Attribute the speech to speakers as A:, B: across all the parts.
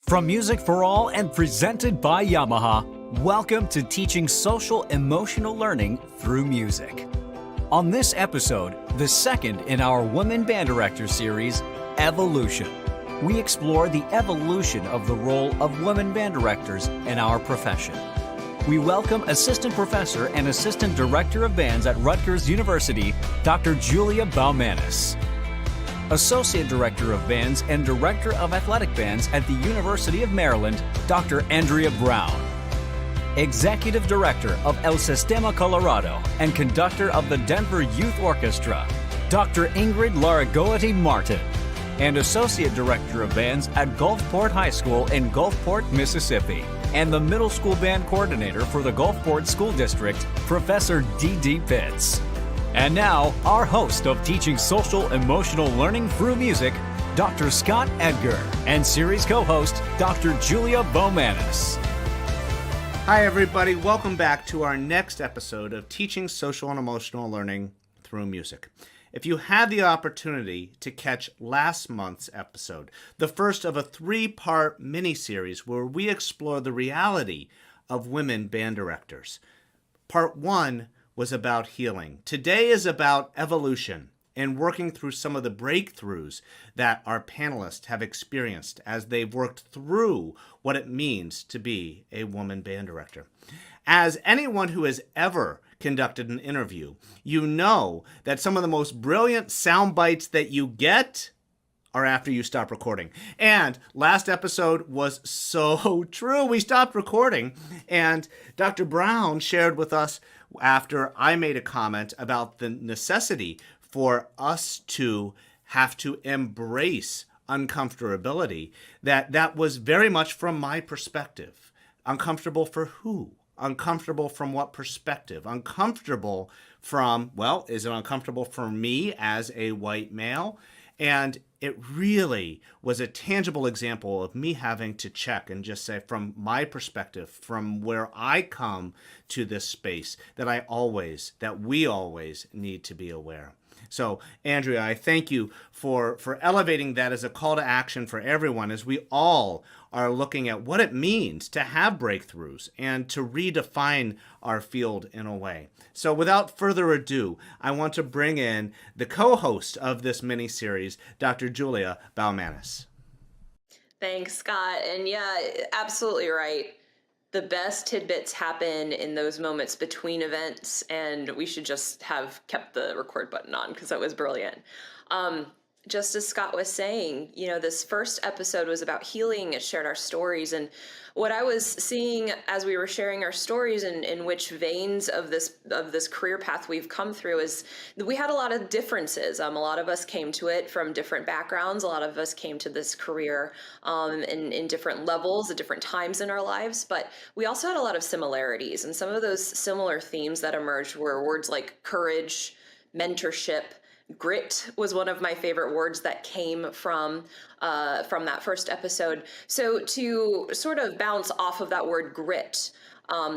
A: From Music for All and presented by Yamaha, welcome to Teaching Social Emotional Learning Through Music. On this episode, the second in our Women Band Director series, Evolution, we explore the evolution of the role of women band directors in our profession. We welcome Assistant Professor and Assistant Director of Bands at Rutgers University, Dr. Julia Baumanis. Associate Director of Bands and Director of Athletic Bands at the University of Maryland, Dr. Andrea Brown. Executive Director of El Sistema Colorado and Conductor of the Denver Youth Orchestra, Dr. Ingrid Larragoity-Martin. And Associate Director of Bands at Gulfport High School in Gulfport, Mississippi. And the Middle School Band Coordinator for the Gulfport School District, Professor Dee Dee Pitts. And now, our host of Teaching Social Emotional Learning Through Music, Dr. Scott Edgar, and series co-host, Dr. Julia Baumanis.
B: Hi, everybody. Welcome back to our next episode of Teaching Social and Emotional Learning Through Music. If you had the opportunity to catch last month's episode, the first of a three-part mini-series where we explore the reality of women band directors. Part one was about healing. Today is about evolution and working through some of the breakthroughs that our panelists have experienced as they've worked through what it means to be a woman band director. As anyone who has ever conducted an interview, you know that some of the most brilliant sound bites that you get are after you stop recording. And last episode was so true. We stopped recording, and Dr. Brown shared with us after I made a comment about the necessity for us to have to embrace uncomfortability, that was very much from my perspective. Uncomfortable for who? Uncomfortable from what perspective? Uncomfortable from, well, is it uncomfortable for me as a white male? And it really was a tangible example of me having to check and just say, from my perspective, from where I come to this space, that we always need to be aware. So, Andrea, I thank you for elevating that as a call to action for everyone as we all are looking at what it means to have breakthroughs and to redefine our field in a way. So without further ado, I want to bring in the co-host of this mini-series, Dr. Julia Baumanis.
C: Thanks, Scott. And yeah, absolutely right. The best tidbits happen in those moments between events, and we should just have kept the record button on because that was brilliant. Just as Scott was saying, this first episode was about healing. It shared our stories, and what I was seeing as we were sharing our stories and in which veins of this career path we've come through is that we had a lot of differences. A lot of us came to it from different backgrounds. A lot of us came to this career in different levels at different times in our lives, but we also had a lot of similarities. And some of those similar themes that emerged were words like courage, mentorship. Grit was one of my favorite words that came from that first episode. So to sort of bounce off of that word grit,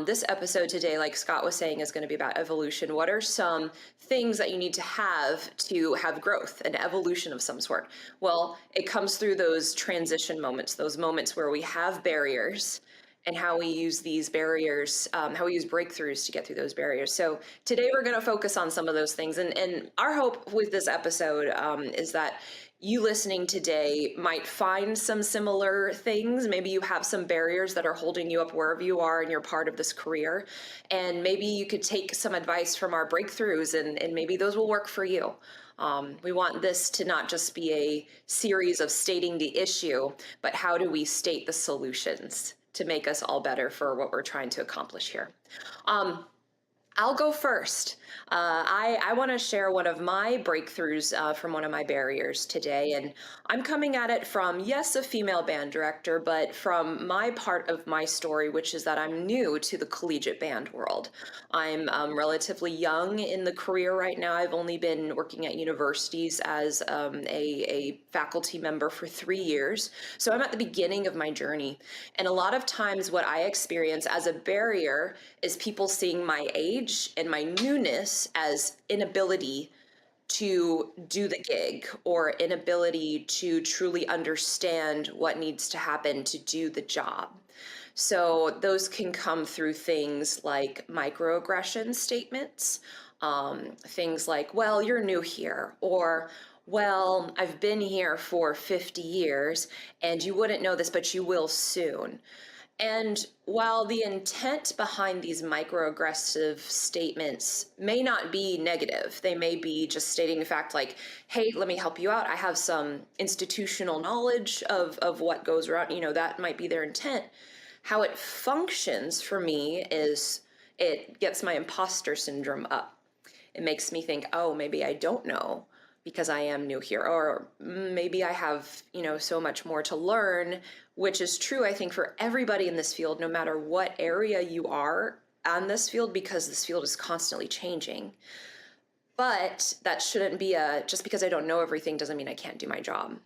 C: this episode today, like Scott was saying, is going to be about evolution. What are some things that you need to have growth, an evolution of some sort? Well, it comes through those transition moments, those moments where we have barriers, and how we use these barriers, how we use breakthroughs to get through those barriers. So today we're going to focus on some of those things. And our hope with this episode is that you listening today might find some similar things. Maybe you have some barriers that are holding you up wherever you are and you're part of this career. And maybe you could take some advice from our breakthroughs and maybe those will work for you. We want this to not just be a series of stating the issue, but how do we state the solutions to make us all better for what we're trying to accomplish here. I'll go first. I want to share one of my breakthroughs from one of my barriers today, and I'm coming at it from, yes, a female band director, but from my part of my story, which is that I'm new to the collegiate band world. I'm relatively young in the career right now. I've only been working at universities as a faculty member for 3 years, so I'm at the beginning of my journey. And a lot of times what I experience as a barrier is people seeing my age and my newness as inability to do the gig or inability to truly understand what needs to happen to do the job. So those can come through things like microaggression statements, things like, well, you're new here, or well, I've been here for 50 years and you wouldn't know this, but you will soon. And while the intent behind these microaggressive statements may not be negative, they may be just stating the fact like, hey, let me help you out. I have some institutional knowledge of what goes around, that might be their intent. How it functions for me is it gets my imposter syndrome up. It makes me think, oh, maybe I don't know because I am new here, or maybe I have, so much more to learn, which is true, I think, for everybody in this field, no matter what area you are on this field, because this field is constantly changing. But that shouldn't be just because I don't know everything doesn't mean I can't do my job.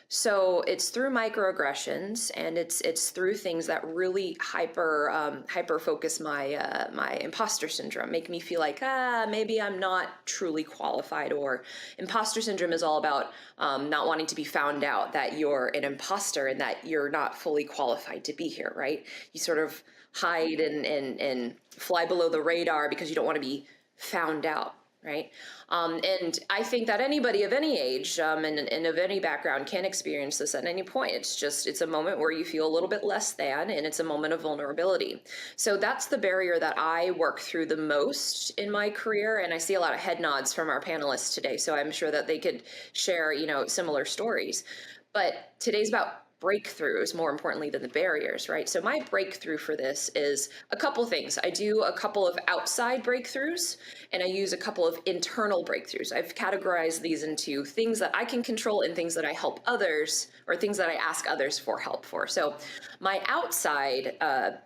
C: So it's through microaggressions, and it's through things that really hyper focus my imposter syndrome, make me feel like maybe I'm not truly qualified. Or imposter syndrome is all about not wanting to be found out that you're an imposter and that you're not fully qualified to be here, right? You sort of hide and fly below the radar because you don't want to be found out. Right. And I think that anybody of any age and of any background can experience this at any point. It's a moment where you feel a little bit less than, and it's a moment of vulnerability. So that's the barrier that I work through the most in my career. And I see a lot of head nods from our panelists today. So I'm sure that they could share, similar stories. But today's about breakthroughs more importantly than the barriers, right? So my breakthrough for this is a couple things. I do a couple of outside breakthroughs, and I use a couple of internal breakthroughs. I've categorized these into things that I can control and things that I help others, or things that I ask others for help for. So my outside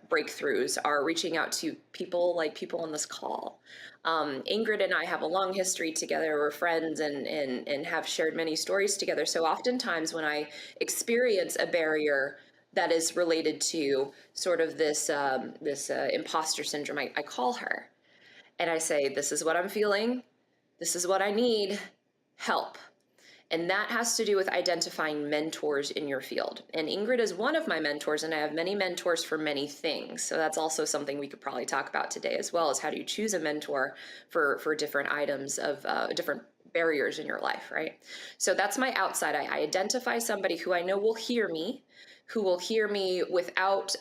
C: breakthroughs are reaching out to people like people on this call. Ingrid and I have a long history together. We're friends and have shared many stories together. So oftentimes when I experience a barrier that is related to sort of this imposter syndrome, I call her and I say, this is what I'm feeling. This is what I need. Help. And that has to do with identifying mentors in your field. And Ingrid is one of my mentors, and I have many mentors for many things. So that's also something we could probably talk about today as well, is how do you choose a mentor for different items of different barriers in your life, right? So that's my outside. I identify somebody who I know will hear me, who will hear me without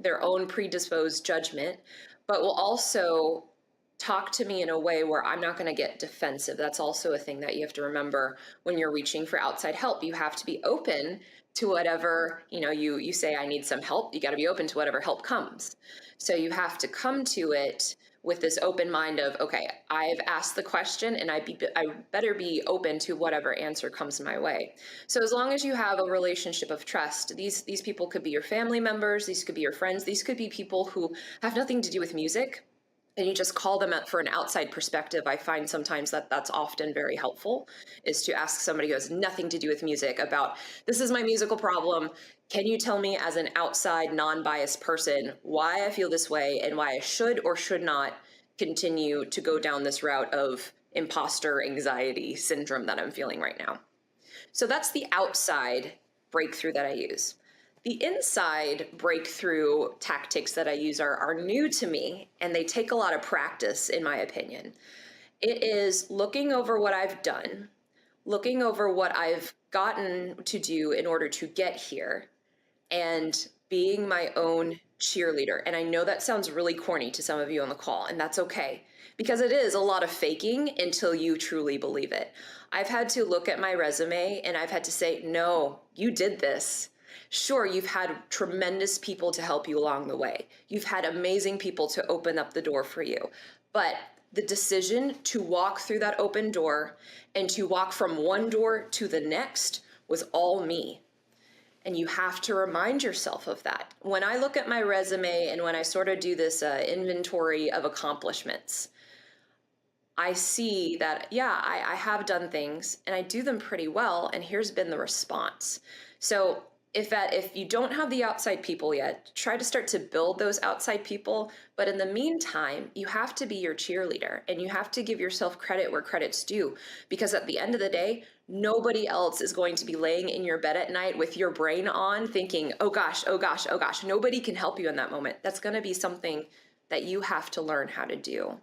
C: their own predisposed judgment, but will also talk to me in a way where I'm not going to get defensive. That's also a thing that you have to remember when you're reaching for outside help. You have to be open to whatever, you say, I need some help. You got to be open to whatever help comes. So you have to come to it with this open mind of, okay, I've asked the question and I better be open to whatever answer comes my way. So as long as you have a relationship of trust, these people could be your family members, these could be your friends, these could be people who have nothing to do with music, and you just call them for an outside perspective. I find sometimes that's often very helpful, is to ask somebody who has nothing to do with music about, this is my musical problem. Can you tell me as an outside, non-biased person why I feel this way and why I should or should not continue to go down this route of imposter anxiety syndrome that I'm feeling right now? So that's the outside breakthrough that I use. The inside breakthrough tactics that I use are new to me, and they take a lot of practice, in my opinion. It is looking over what I've done, looking over what I've gotten to do in order to get here, and being my own cheerleader. And I know that sounds really corny to some of you on the call, and that's okay, because it is a lot of faking until you truly believe it. I've had to look at my resume and I've had to say, no, you did this. Sure, you've had tremendous people to help you along the way. You've had amazing people to open up the door for you. But the decision to walk through that open door and to walk from one door to the next was all me. And you have to remind yourself of that. When I look at my resume and when I sort of do this inventory of accomplishments, I see that, yeah, I have done things and I do them pretty well. And here's been the response. So if you don't have the outside people yet, try to start to build those outside people. But in the meantime, you have to be your cheerleader, and you have to give yourself credit where credit's due, because at the end of the day, nobody else is going to be laying in your bed at night with your brain on thinking, oh gosh, oh gosh, oh gosh. Nobody can help you in that moment. That's going to be something that you have to learn how to do.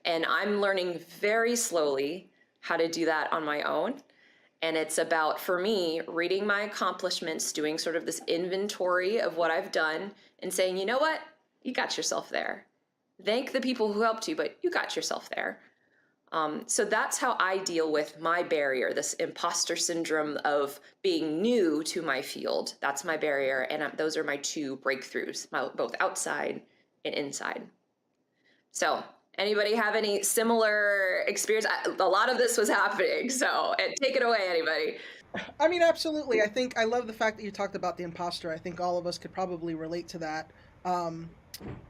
C: And I'm learning very slowly how to do that on my own. And it's about, for me, reading my accomplishments, doing sort of this inventory of what I've done and saying, you know what? You got yourself there. Thank the people who helped you, but you got yourself there. So that's how I deal with my barrier, this imposter syndrome of being new to my field. That's my barrier. And those are my two breakthroughs, both outside and inside. So anybody have any similar experience? A lot of this was happening, so take it away, anybody.
D: I mean, absolutely. I think I love the fact that you talked about the imposter. I think all of us could probably relate to that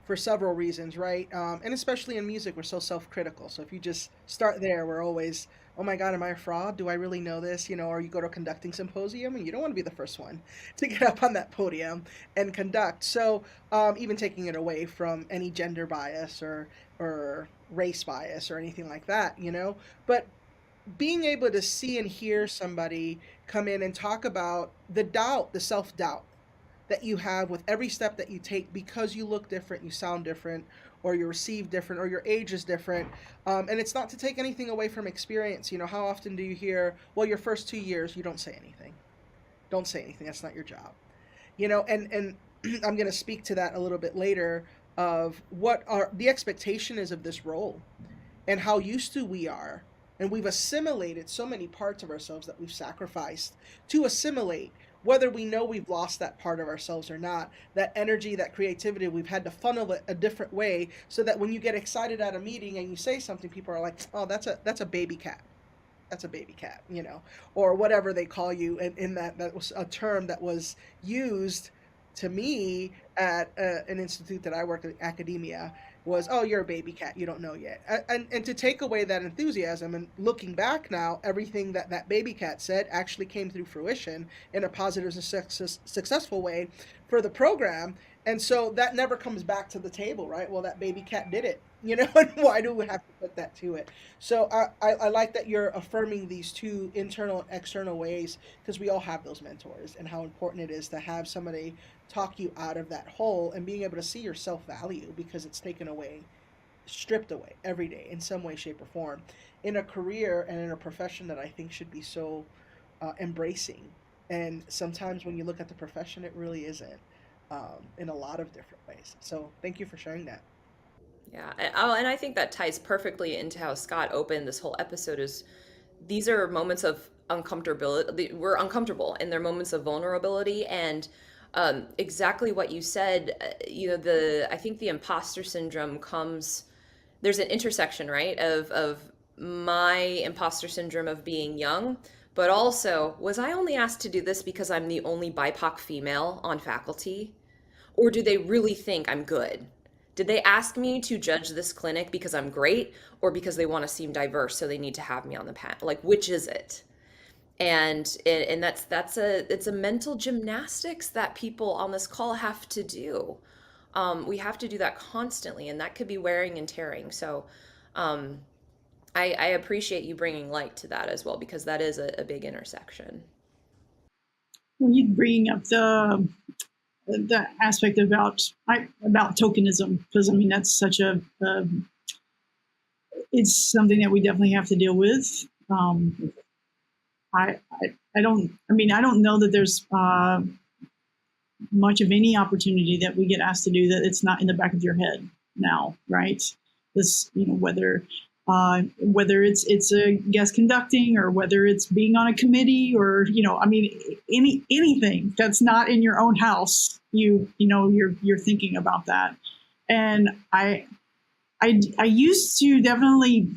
D: for several reasons, right? And especially in music, we're so self-critical. So if you just start there, we're always, oh my God, am I a fraud? Do I really know this? You know, or you go to a conducting symposium and you don't want to be the first one to get up on that podium and conduct. So even taking it away from any gender bias or race bias or anything like that, you know, but being able to see and hear somebody come in and talk about the doubt, the self-doubt that you have with every step that you take because you look different, you sound different, or you're received different, or your age is different. And it's not to take anything away from experience. You know, how often do you hear, well, your first 2 years, you don't say anything. Don't say anything. That's not your job. You know, and I'm going to speak to that a little bit later of what the expectation is of this role and how used to we are. And we've assimilated so many parts of ourselves that we've sacrificed to assimilate, whether we know we've lost that part of ourselves or not. That energy, that creativity, we've had to funnel it a different way so that when you get excited at a meeting and you say something, people are like, oh, that's a baby cat. That's a baby cat, you know, or whatever they call you. And in that was a term that was used to me at an institute that I worked at, academia, was, oh, you're a baby cat, you don't know yet. And to take away that enthusiasm, and looking back now, everything that baby cat said actually came through fruition in a positive and successful way for the program. And so that never comes back to the table, right? Well, that baby cat did it, you know, and why do we have to put that to it? So I like that you're affirming these two internal and external ways, because we all have those mentors, and how important it is to have somebody talk you out of that hole and being able to see your self-value, because it's taken away, stripped away every day in some way, shape, or form, in a career and in a profession that I think should be so embracing. And sometimes when you look at the profession, it really isn't, in a lot of different ways. So thank you for sharing that.
C: Yeah. And I think that ties perfectly into how Scott opened this whole episode. Is these are moments of uncomfortability. We're uncomfortable, and they're moments of vulnerability. And exactly what you said, you know, I think the imposter syndrome comes, there's an intersection, right, of my imposter syndrome of being young, but also, was I only asked to do this because I'm the only BIPOC female on faculty? Or do they really think I'm good? Did they ask me to judge this clinic because I'm great, or because they want to seem diverse, so they need to have me on the panel? Like, which is it? And it's a mental gymnastics that people on this call have to do. We have to do that constantly, and that could be wearing and tearing. So I appreciate you bringing light to that as well, because that is a big intersection.
E: When you bring up the aspect about tokenism, because I mean that's such it's something that we definitely have to deal with. I don't know that there's much of any opportunity that we get asked to do that it's not in the back of your head now, right? This, you know, whether it's a guest conducting, or whether it's being on a committee, or, you know, I mean, anything that's not in your own house, you're thinking about that. And I used to definitely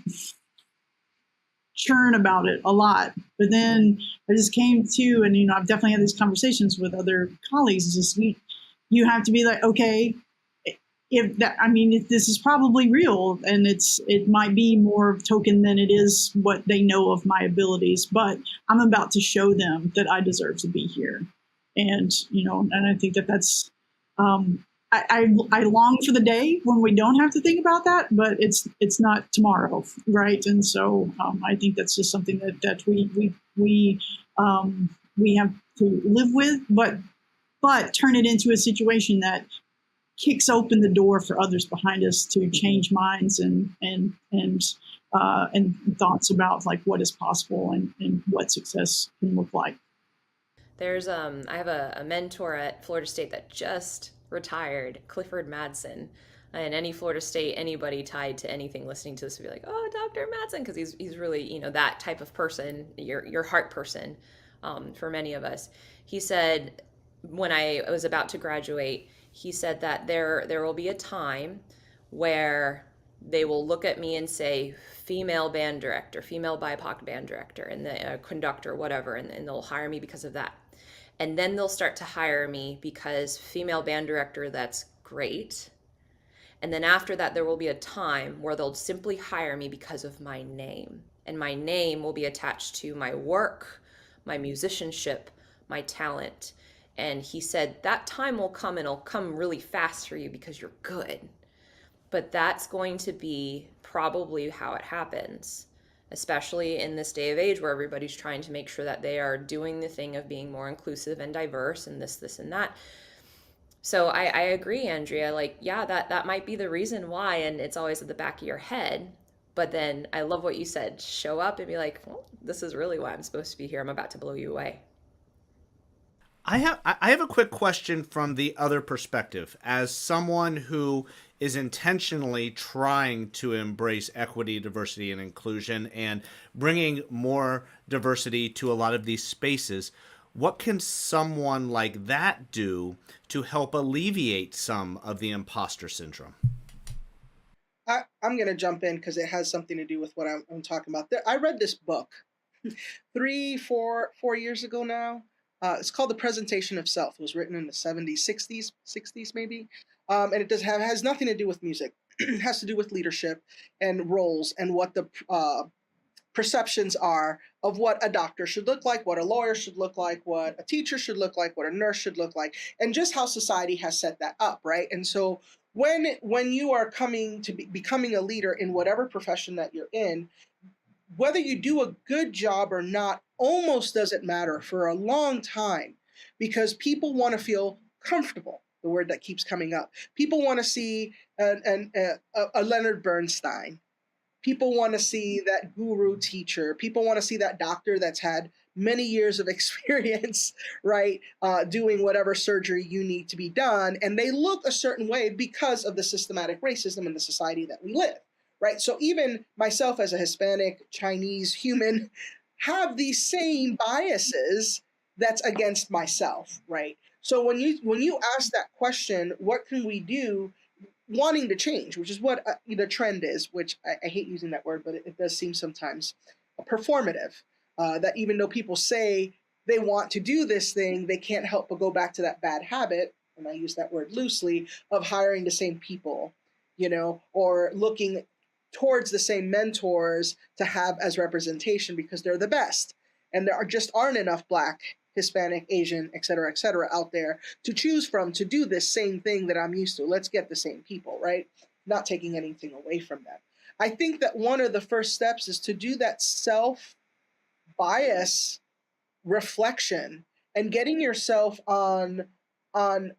E: churn about it a lot, but then I just came to, and, you know, I've definitely had these conversations with other colleagues, just you have to be like, okay, if this is probably real, and it might be more token than it is what they know of my abilities, but I'm about to show them that I deserve to be here. And, and I think that's, I long for the day when we don't have to think about that, but it's not tomorrow, right? And so I think that's just something that we have to live with, but turn it into a situation that kicks open the door for others behind us to change minds and thoughts about like what is possible and what success can look like.
C: There's I have a mentor at Florida State that just retired, Clifford Madsen. And any Florida State, anybody tied to anything listening to this would be like, oh, Dr. Madsen, because he's really, that type of person, your heart person, for many of us. He said, when I was about to graduate, he said that there will be a time where they will look at me and say, female band director, female BIPOC band director, and the conductor, whatever, and they'll hire me because of that. And then they'll start to hire me because female band director, that's great. And then after that, there will be a time where they'll simply hire me because of my name. And my name will be attached to my work, my musicianship, my talent. And he said, that time will come, and it'll come really fast for you because you're good. But that's going to be probably how it happens, especially in this day of age where everybody's trying to make sure that they are doing the thing of being more inclusive and diverse and this, and that. So I agree, Andrea, like, yeah, that might be the reason why, and it's always at the back of your head. But then I love what you said, show up and be like, well, this is really why I'm supposed to be here. I'm about to blow you away.
B: I have a quick question from the other perspective. As someone who is intentionally trying to embrace equity, diversity, and inclusion and bringing more diversity to a lot of these spaces, what can someone like that do to help alleviate some of the imposter syndrome?
D: I'm going to jump in because it has something to do with what I'm talking about. I read this book 4 years ago now. It's called The Presentation of Self. It was written in the 70s, 60s maybe. And it has nothing to do with music. It has to do with leadership and roles and what the perceptions are of what a doctor should look like, what a lawyer should look like, what a teacher should look like, what a nurse should look like, and just how society has set that up, right? And so when you are coming to becoming a leader in whatever profession that you're in, whether you do a good job or not almost doesn't matter for a long time, because people want to feel comfortable, the word that keeps coming up. People want to see a Leonard Bernstein. People want to see that guru teacher. People want to see that doctor that's had many years of experience, right, doing whatever surgery you need to be done. And they look a certain way because of the systematic racism in the society that we live, right? So even myself as a Hispanic, Chinese human have these same biases that's against myself, right? So when you ask that question, what can we do? Wanting to change, which is what the trend is, which I hate using that word, but it does seem sometimes performative, that even though people say they want to do this thing, they can't help but go back to that bad habit, and I use that word loosely, of hiring the same people, or looking towards the same mentors to have as representation because they're the best. And there just aren't enough Black, Hispanic, Asian, et cetera, out there to choose from to do this same thing that I'm used to. Let's get the same people, right? Not taking anything away from them. I think that one of the first steps is to do that self-bias reflection and getting yourself on an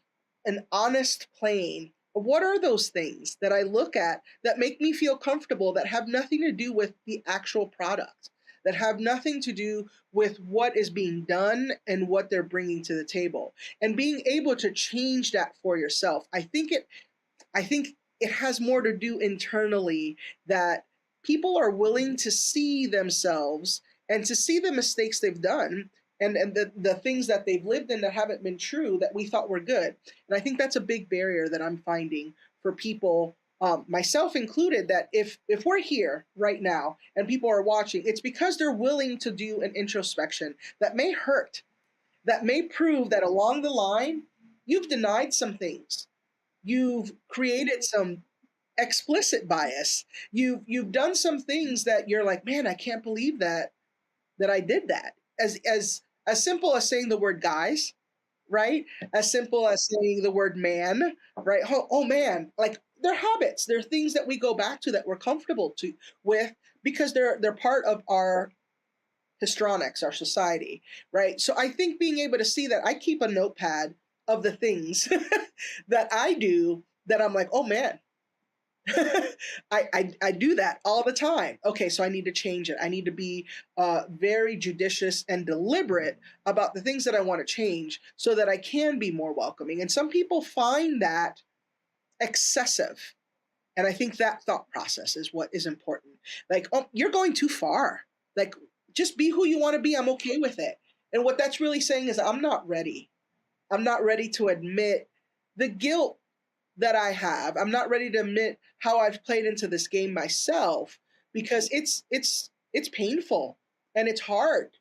D: honest plane. What are those things that I look at that make me feel comfortable, that have nothing to do with the actual product, that have nothing to do with what is being done and what they're bringing to the table, and being able to change that for yourself. I think it has more to do internally, that people are willing to see themselves and to see the mistakes they've done and the things that they've lived in that haven't been true that we thought were good. And I think that's a big barrier that I'm finding for people, myself included, that if we're here right now and people are watching, it's because they're willing to do an introspection that may hurt, that may prove that along the line, you've denied some things. You've created some explicit bias. You've done some things that you're like, man, I can't believe that I did that. As simple as saying the word guys right? As simple as saying the word man, right? Oh man, like they're habits. They're things that we go back to that we're comfortable to with because they're part of our histrionics, our society, right? So I think being able to see that I keep a notepad of the things that I do that I'm like, oh man, I do that all the time. Okay, so I need to change it. I need to be very judicious and deliberate about the things that I want to change so that I can be more welcoming. And some people find that excessive. And I think that thought process is what is important. Like, oh, you're going too far. Like, just be who you want to be. I'm okay with it. And what that's really saying is, I'm not ready. I'm not ready to admit the guilt that I have. I'm not ready to admit how I've played into this game myself because it's painful and it's hard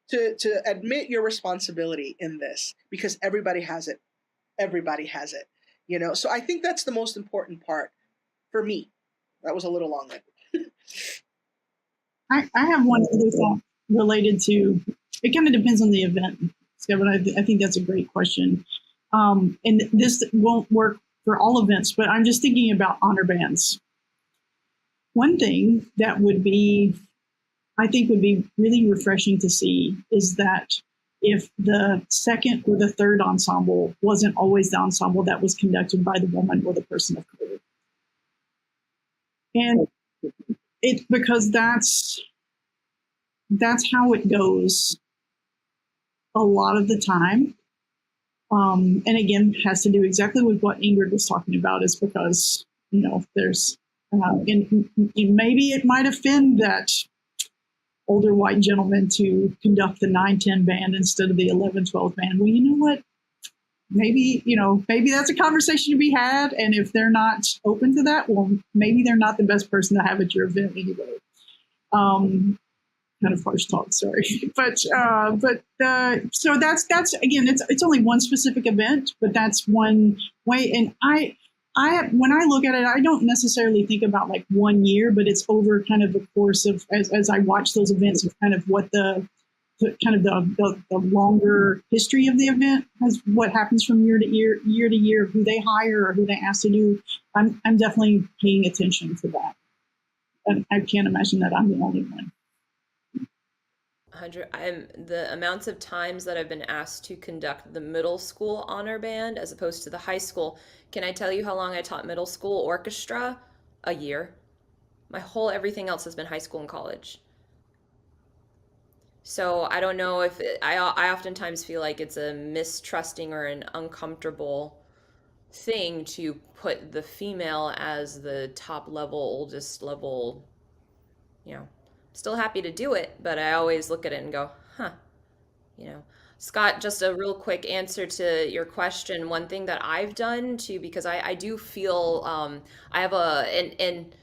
D: to admit your responsibility in this because everybody has it. Everybody has it. So I think that's the most important part for me. That was a little long-winded.
E: I have one other thought related to, it kind of depends on the event. Kevin, I think that's a great question. And this won't work for all events, but I'm just thinking about honor bands. One thing that I think would be really refreshing to see is that if the second or the third ensemble wasn't always the ensemble that was conducted by the woman or the person of color. And it's because that's how it goes a lot of the time. And again, has to do exactly with what Ingrid was talking about, is because, there's, and maybe it might offend that older white gentleman to conduct the 9-10 band instead of the 11-12 band. Well, you know what? Maybe that's a conversation to be had. And if they're not open to that, well, maybe they're not the best person to have at your event anyway. Kind of harsh talk, sorry, but so that's again, it's only one specific event, but that's one way. And I when I look at it, I don't necessarily think about like 1 year, but it's over kind of the course of as I watch those events of kind of what the longer history of the event has, what happens from year to year, who they hire or who they ask to do. I'm definitely paying attention to that, and I can't imagine that I'm the only one.
C: The amounts of times that I've been asked to conduct the middle school honor band as opposed to the high school. Can I tell you how long I taught middle school orchestra? A year. My whole everything else has been high school and college. So I don't know if I oftentimes feel like it's a mistrusting or an uncomfortable thing to put the female as the top level, oldest level, still happy to do it, but I always look at it and go, huh, Scott, just a real quick answer to your question. One thing that I've done too, because I do feel I have and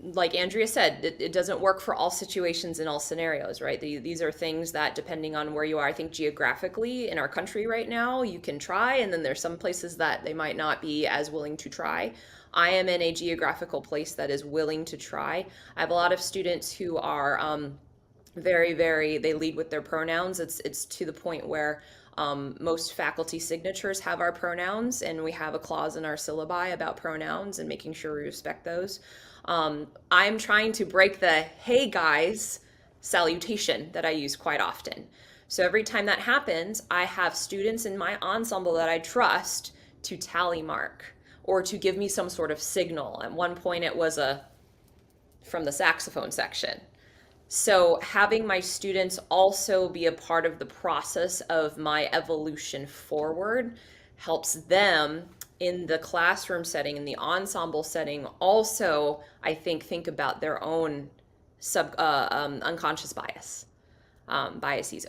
C: like Andrea said, it doesn't work for all situations in all scenarios, right? These are things that, depending on where you are, I think geographically in our country right now, you can try, and then there's some places that they might not be as willing to try. I am in a geographical place that is willing to try. I have a lot of students who are very, very, they lead with their pronouns. It's to the point where most faculty signatures have our pronouns, and we have a clause in our syllabi about pronouns and making sure we respect those. I'm trying to break the "hey guys" salutation that I use quite often. So every time that happens, I have students in my ensemble that I trust to tally mark or to give me some sort of signal. At one point it was from the saxophone section. So having my students also be a part of the process of my evolution forward helps them in the classroom setting, in the ensemble setting, also, I think about their own unconscious biases.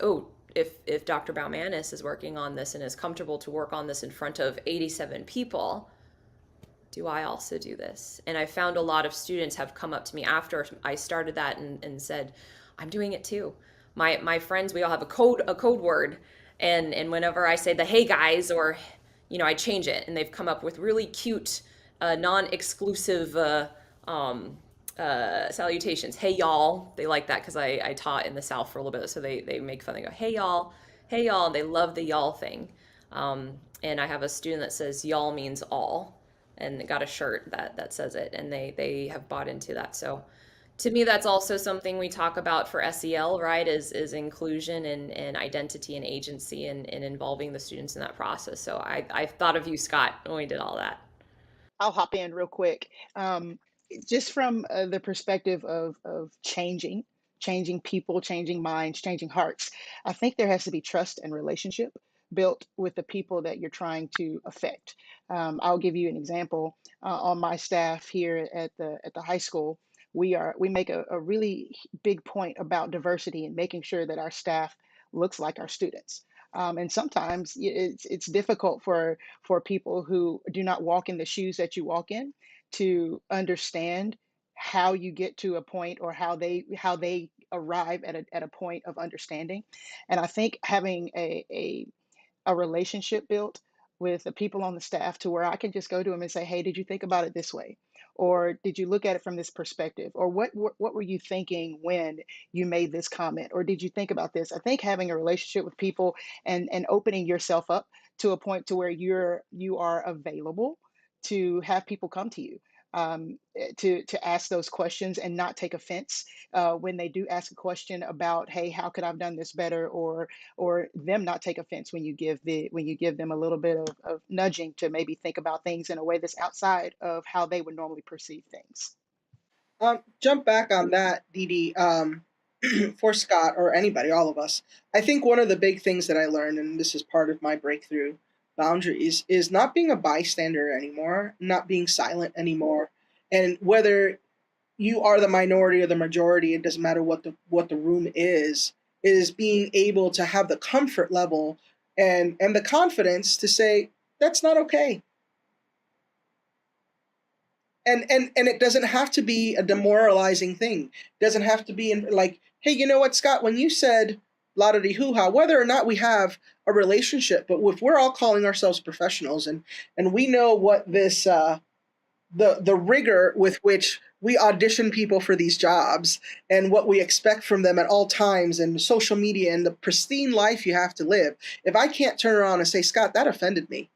C: Oh, if Dr. Baumanis is working on this and is comfortable to work on this in front of 87 people, do I also do this? And I found a lot of students have come up to me after I started that and said, I'm doing it too. My friends, we all have a code word. And whenever I say the "hey guys," or, I change it, and they've come up with really cute, non-exclusive salutations. "Hey y'all." They like that because I taught in the South for a little bit, so they make fun. They go, "Hey y'all." hey y'all, and they love the y'all thing. And I have a student that says y'all means all, and got a shirt that says it, and they have bought into that. So to me, that's also something we talk about for SEL, right? Is inclusion and identity and agency and involving the students in that process. So I thought of you, Scott, when we did all that.
F: I'll hop in real quick. Just from the perspective of changing people, changing minds, changing hearts, I think there has to be trust and relationship built with the people that you're trying to affect. I'll give you an example. On my staff here at the high school, we make a really big point about diversity and making sure that our staff looks like our students. And sometimes it's difficult for people who do not walk in the shoes that you walk in to understand how you get to a point, or how they arrive at a point of understanding. And I think having a relationship built with the people on the staff to where I can just go to them and say, "Hey, did you think about it this way? Or did you look at it from this perspective? Or what were you thinking when you made this comment? Or did you think about this?" I think having a relationship with people and opening yourself up to a point to where you are available to have people come to you, to ask those questions and not take offense when they do ask a question about, "Hey, how could I've done this better?" Or them not take offense when you give them a little bit of nudging to maybe think about things in a way that's outside of how they would normally perceive things.
D: Jump back on that, Dee Dee. For Scott or anybody, all of us, I think one of the big things that I learned, and this is part of my breakthrough boundaries, is not being a bystander anymore, not being silent anymore, and whether you are the minority or the majority, it doesn't matter what the room is being able to have the comfort level and the confidence to say that's not okay. And it doesn't have to be a demoralizing thing. It doesn't have to be like, "Hey, you know what, Scott, when you said la da dee hoo ha," whether or not we have a relationship, but if we're all calling ourselves professionals and we know what this the rigor with which we audition people for these jobs and what we expect from them at all times, and social media and the pristine life you have to live, if I can't turn around and say, "Scott, that offended me,"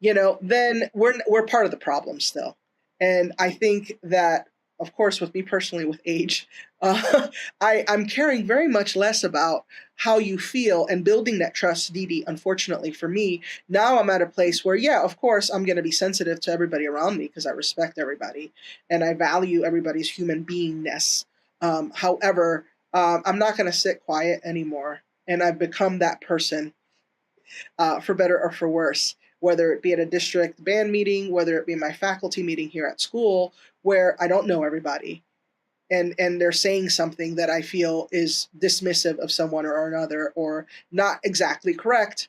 D: then we're part of the problem still. And I think that, of course, with me personally, with age, I'm caring very much less about how you feel and building that trust. Dee Dee, unfortunately for me, now I'm at a place where, yeah, of course, I'm going to be sensitive to everybody around me because I respect everybody and I value everybody's human beingness. However, I'm not going to sit quiet anymore. And I've become that person, for better or for worse, whether it be at a district band meeting, whether it be my faculty meeting here at school, where I don't know everybody, and they're saying something that I feel is dismissive of someone or another, or not exactly correct.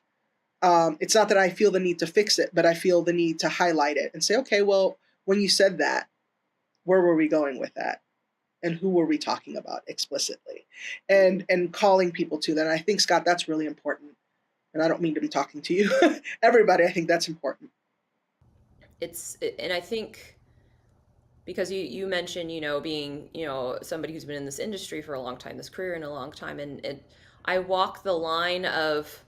D: It's not that I feel the need to fix it, but I feel the need to highlight it and say, "Okay, well, when you said that, where were we going with that? And who were we talking about explicitly?" And calling people to that. And I think, Scott, that's really important. And I don't mean to be talking to you. Everybody, I think that's important.
C: And I think because you mentioned, being, somebody who's been in this industry for a long time, this career in a long time, and I walk the line of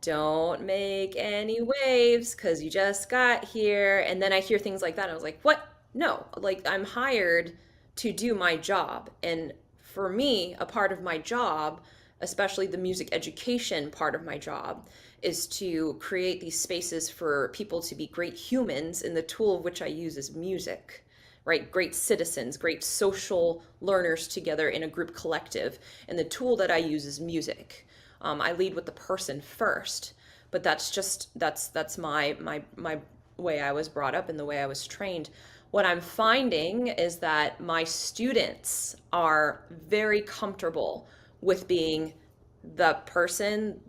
C: don't make any waves because you just got here. And then I hear things like that. And I was like, what? No, like I'm hired to do my job. And for me, a part of my job, especially the music education part of my job, is to create these spaces for people to be great humans. And the tool of which I use is music, right? Great citizens, great social learners together in a group collective. And the tool that I use is music. I lead with the person first, but that's my way I was brought up and the way I was trained. What I'm finding is that my students are very comfortable with being the person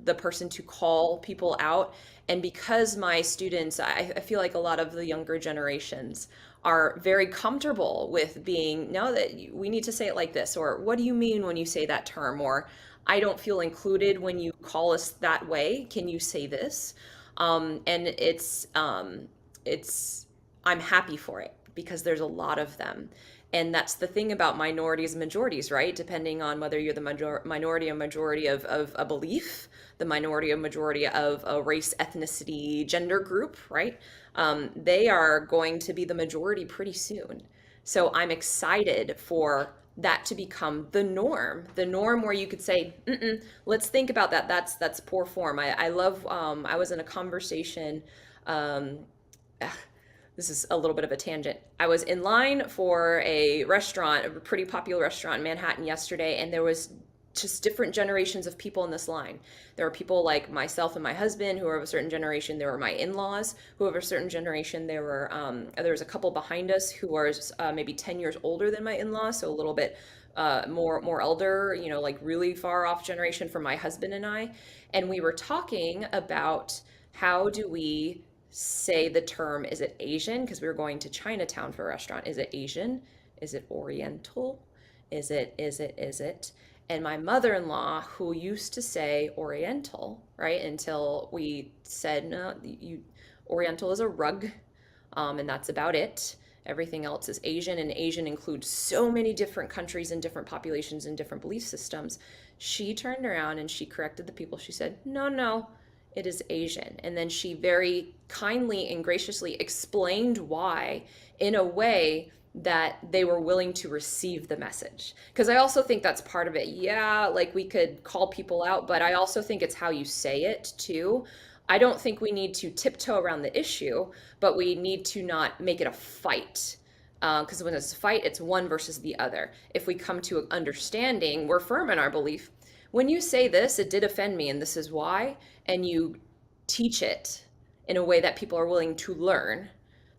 C: to call people out. And because my students, I feel like a lot of the younger generations are very comfortable with being, "No, that we need to say it like this," or "What do you mean when you say that term?" or "I don't feel included when you call us that way. Can you say this?" And it's I'm happy for it because there's a lot of them. And that's the thing about minorities and majorities, right? Depending on whether you're the minority or majority of a belief, the minority or majority of a race, ethnicity, gender group, right? They are going to be the majority pretty soon. So I'm excited for that to become the norm where you could say, let's think about that. That's poor form. I love, I was in a conversation, um, this is a little bit of a tangent. I was in line for a restaurant, a pretty popular restaurant in Manhattan yesterday, and there was just different generations of people in this line. There were people like myself and my husband who are of a certain generation. There were my in-laws who are of a certain generation. There was a couple behind us who are maybe 10 years older than my in-laws, so a little bit more elder, you know, like really far off generation from my husband and I. And we were talking about how do we say the term, is it Asian? Because we were going to Chinatown for a restaurant. Is it Asian? Is it Oriental? Is it? And my mother-in-law, who used to say Oriental, right, until we said, no, Oriental is a rug, and that's about it. Everything else is Asian, and Asian includes so many different countries and different populations and different belief systems. She turned around and she corrected the people. She said, no, it is Asian. And then she very kindly and graciously explained why in a way that they were willing to receive the message. Because I also think that's part of it. Yeah, like we could call people out, but I also think it's how you say it too. I don't think we need to tiptoe around the issue, but we need to not make it a fight. Because when it's a fight, it's one versus the other. If we come to an understanding, we're firm in our belief. When you say this, it did offend me, and this is why, and you teach it in a way that people are willing to learn,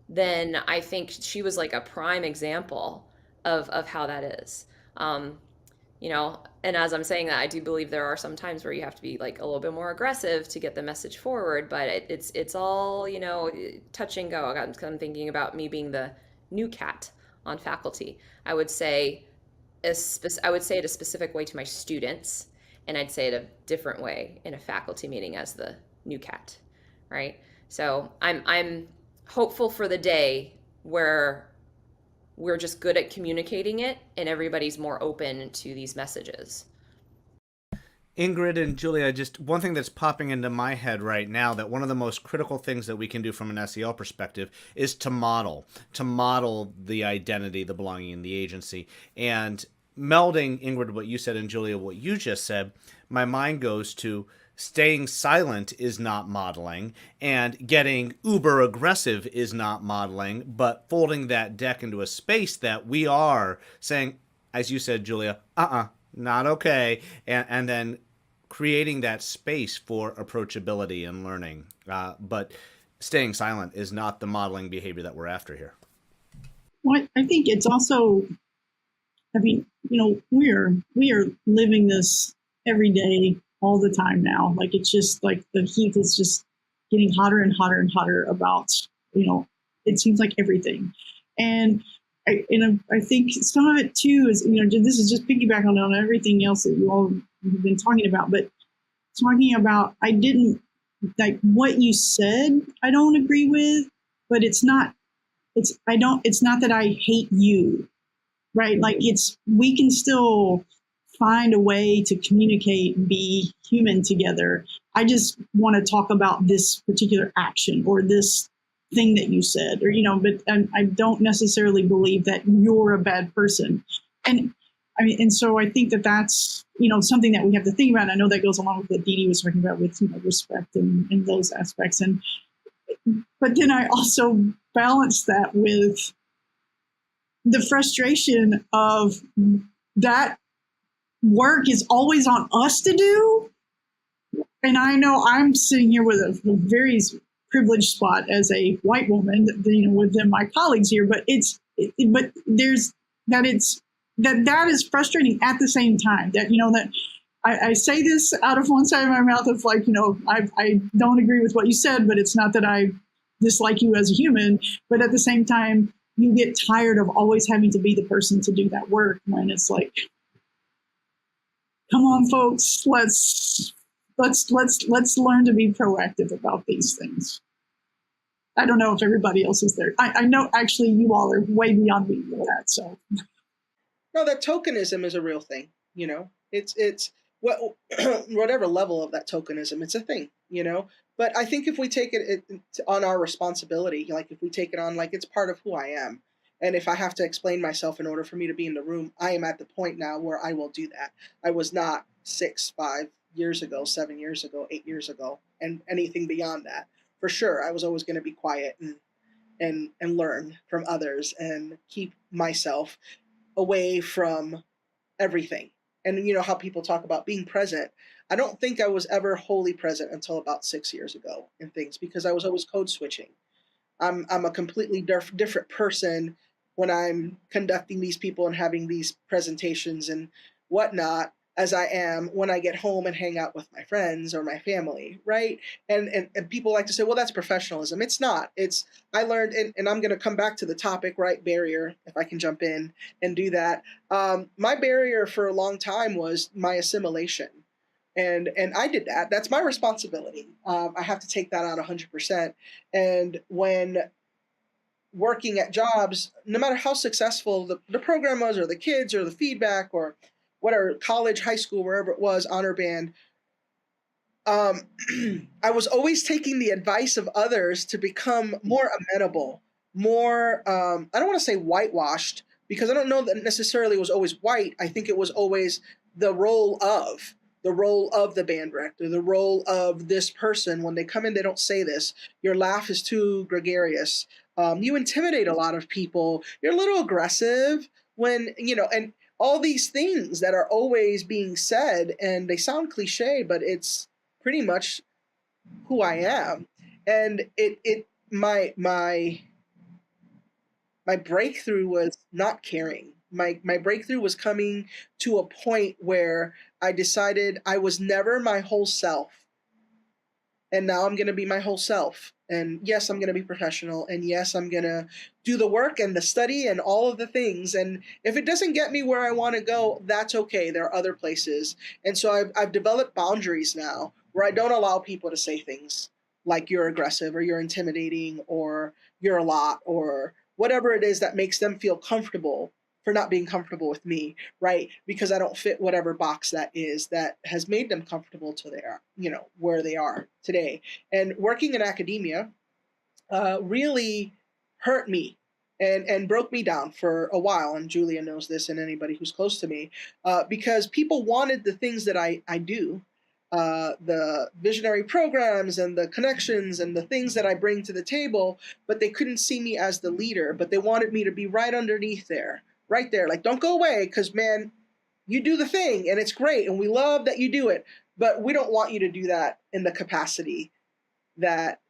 C: then I think she was like a prime example of how that is. You know, and as I'm saying that, I do believe there are some times where you have to be like a little bit more aggressive to get the message forward, but it's all, you know, touch and go. I'm thinking about me being the new cat on faculty. I would say it a specific way to my students, and I'd say it a different way in a faculty meeting as the new cat, right? So I'm hopeful for the day where we're just good at communicating it and everybody's more open to these messages.
B: Ingrid and Julia, just one thing that's popping into my head right now, that one of the most critical things that we can do from an SEL perspective is to model the identity, the belonging, and the agency. And melding, Ingrid, what you said, and Julia, what you just said, my mind goes to staying silent is not modeling, and getting uber aggressive is not modeling, but folding that deck into a space that we are saying, as you said, Julia, not okay, and then creating that space for approachability and learning. But staying silent is not the modeling behavior that we're after here.
E: Well, I think it's also, I mean, you know, we are living this every day, all the time now. Like, it's just like the heat is just getting hotter and hotter and hotter about, you know, it seems like everything. And I think some of it too is, you know, this is just piggybacking on everything else that you all have been talking about, but talking about, I didn't like what you said, I don't agree with, but it's not that I hate you, right? Like, we can still find a way to communicate and be human together. I just want to talk about this particular action or this thing that you said, or, you know, but I don't necessarily believe that you're a bad person. And I mean, and so I think that that's, you know, something that we have to think about. I know that goes along with what Dee Dee was talking about with, you know, respect and those aspects. But then I also balance that with the frustration of that work is always on us to do. And I know I'm sitting here with a very privileged spot as a white woman, you know, within my colleagues here, but that is frustrating at the same time, that, you know, that I say this out of one side of my mouth of like, you know, I don't agree with what you said, but it's not that I dislike you as a human, but at the same time, you get tired of always having to be the person to do that work, when it's like, come on, folks, let's learn to be proactive about these things. I don't know if everybody else is there. I know actually you all are way beyond me with that. So
D: No, that tokenism is a real thing. It's what whatever level of that tokenism, it's a thing. But I think if we take it on our responsibility, like if we take it on like it's part of who I am, and if I have to explain myself in order for me to be in the room, I am at the point now where I will do that. I was not 5 years ago, 7 years ago, 8 years ago, and anything beyond that. For sure, I was always going to be quiet and learn from others and keep myself away from everything. And how people talk about being present. I don't think I was ever wholly present until about 6 years ago in things, because I was always code switching. I'm a completely different person when I'm conducting these people and having these presentations and whatnot, as I am when I get home and hang out with my friends or my family, right? And people like to say, well, that's professionalism. It's not. It's I learned, and I'm going to come back to the topic, right? Barrier, if I can jump in and do that. My barrier for a long time was my assimilation. And I did that. That's my responsibility. I have to take that on 100%. And when working at jobs, no matter how successful the program was, or the kids, or the feedback, or whatever, college, high school, wherever it was, honor band, I was always taking the advice of others to become more amenable, more, I don't want to say whitewashed, because I don't know that necessarily it was always white. I think it was always the role of the band director, the role of this person. When they come in, they don't say this. Your laugh is too gregarious. You intimidate a lot of people. You're a little aggressive when, and all these things that are always being said, and they sound cliche, but it's pretty much who I am. And my breakthrough was not caring. My breakthrough was coming to a point where I decided I was never my whole self. And now I'm going to be my whole self. And yes, I'm going to be professional. And yes, I'm going to do the work and the study and all of the things. And if it doesn't get me where I want to go, that's okay. There are other places. And so I've developed boundaries now where I don't allow people to say things like you're aggressive or you're intimidating or you're a lot or whatever it is that makes them feel comfortable for not being comfortable with me, right? Because I don't fit whatever box that is that has made them comfortable to their, where they are today. And working in academia really hurt me and broke me down for a while. And Julia knows this, and anybody who's close to me, because people wanted the things that I do, the visionary programs and the connections and the things that I bring to the table, but they couldn't see me as the leader, but they wanted me to be right underneath there. Right there, like, don't go away, because, man, you do the thing, and it's great, and we love that you do it, but we don't want you to do that in the capacity that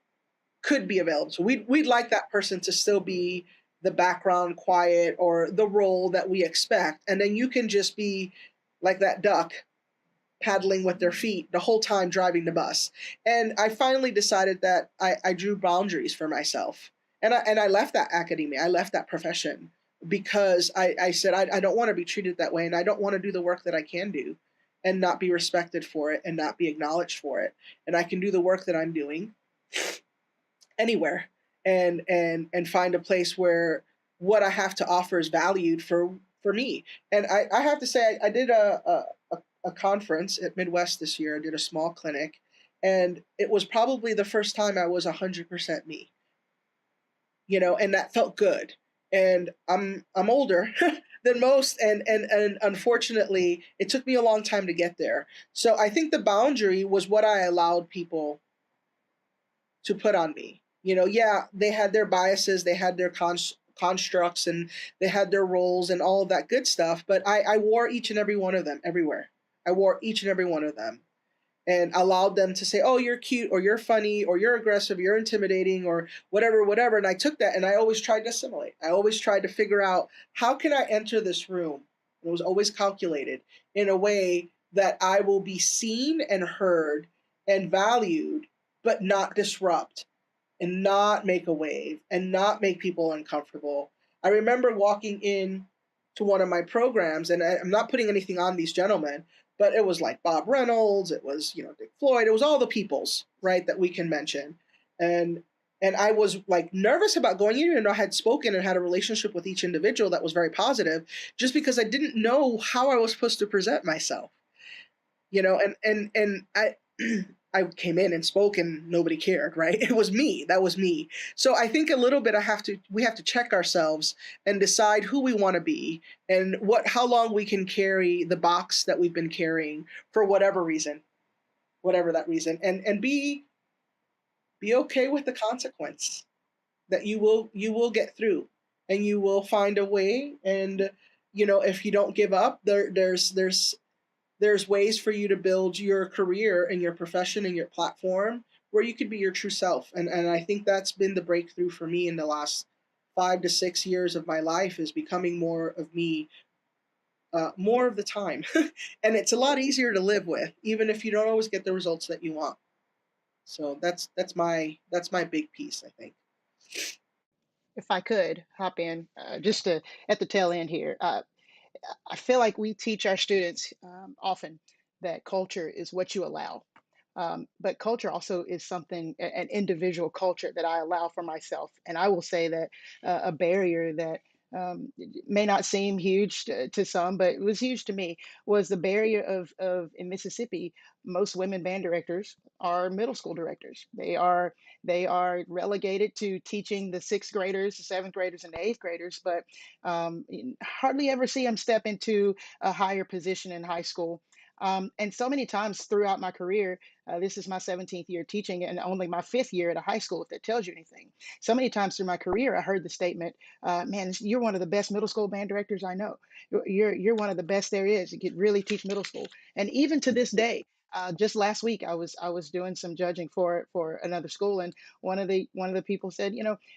D: could be available. So we'd like that person to still be the background quiet or the role that we expect, and then you can just be like that duck paddling with their feet the whole time driving the bus. And I finally decided that I drew boundaries for myself, and I left that academia, I left that profession, because I said, I don't want to be treated that way, and I don't want to do the work that I can do and not be respected for it and not be acknowledged for it. And I can do the work that I'm doing anywhere and find a place where what I have to offer is valued for me. And I have to say, I did a conference at Midwest this year. I did a small clinic, and it was probably the first time I was 100% me, and that felt good. And I'm older than most, and unfortunately, it took me a long time to get there. So I think the boundary was what I allowed people to put on me. Yeah, they had their biases, they had their constructs, and they had their roles and all of that good stuff, but I wore each and every one of them everywhere. I wore each and every one of them, and allowed them to say, oh, you're cute, or you're funny, or you're aggressive, you're intimidating, or whatever. And I took that, and I always tried to assimilate. I always tried to figure out, how can I enter this room? It was always calculated in a way that I will be seen and heard and valued, but not disrupt and not make a wave and not make people uncomfortable. I remember walking in to one of my programs, and I'm not putting anything on these gentlemen, but it was like Bob Reynolds, it was, Dick Floyd, it was all the peoples, right, that we can mention. And And I was like nervous about going in, and I had spoken and had a relationship with each individual that was very positive, just because I didn't know how I was supposed to present myself, and I I came in and spoke and nobody cared, right? It was me. That was me. So I think a little bit we have to check ourselves and decide who we want to be, and how long we can carry the box that we've been carrying for whatever reason, whatever that reason, and be okay with the consequence, that you will get through, and you will find a way. And if you don't give up, there's ways for you to build your career and your profession and your platform where you could be your true self. And I think that's been the breakthrough for me in the last 5 to 6 years of my life, is becoming more of me, more of the time. And it's a lot easier to live with, even if you don't always get the results that you want. So that's my big piece, I think.
F: If I could hop in just at the tail end here, I feel like we teach our students often that culture is what you allow. But culture also is something, an individual culture that I allow for myself. And I will say that a barrier that may not seem huge to some, but it was huge to me, was the barrier of in Mississippi, most women band directors are middle school directors. They are relegated to teaching the sixth graders, the seventh graders, and the eighth graders, but hardly ever see them step into a higher position in high school. And so many times throughout my career, this is my 17th year teaching and only my fifth year at a high school, if that tells you anything. So many times through my career, I heard the statement, man, you're one of the best middle school band directors I know. You're one of the best there is. You could really teach middle school. And even to this day, just last week, I was doing some judging for another school, and one of the people said,